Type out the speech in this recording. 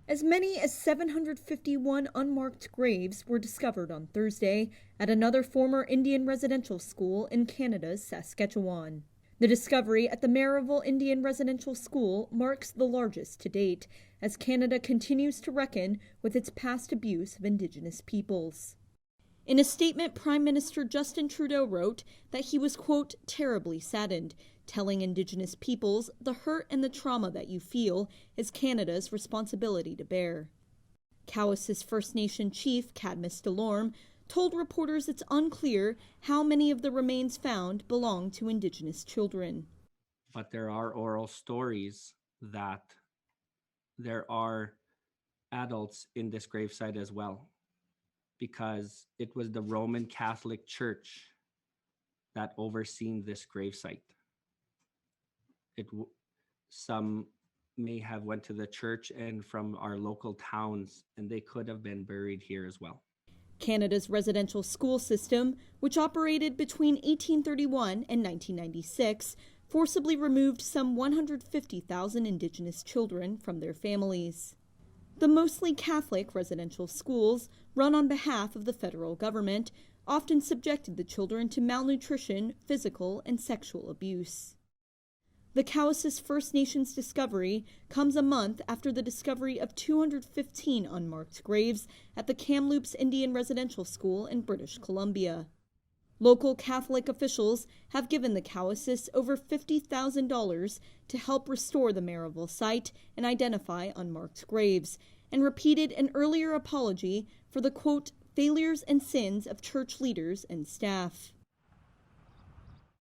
As many as 751 unmarked graves were discovered on Thursday at another former Indian residential school in Canada's Saskatchewan. The discovery at the Marieval Indian Residential School marks the largest to date, as Canada continues to reckon with its past abuse of Indigenous peoples. In a statement, Prime Minister Justin Trudeau wrote that he was, quote, terribly saddened, telling Indigenous peoples the hurt and the trauma that you feel is Canada's responsibility to bear. Cowess's First Nation chief, Cadmus Delorme, told reporters it's unclear how many of the remains found belong to Indigenous children. But there are oral stories that there are adults in this gravesite as well, because it was the Roman Catholic Church that overseen this gravesite. Some may have went to the church and from our local towns, and they could have been buried here as well. Canada's residential school system, which operated between 1831 and 1996, forcibly removed some 150,000 Indigenous children from their families. The mostly Catholic residential schools, run on behalf of the federal government, often subjected the children to malnutrition, physical, and sexual abuse. The Cowess's First Nations discovery comes a month after the discovery of 215 unmarked graves at the Kamloops Indian Residential School in British Columbia. Local Catholic officials have given the Cowesses over $50,000 to help restore the Marieval site and identify unmarked graves, and repeated an earlier apology for the, quote, failures and sins of church leaders and staff.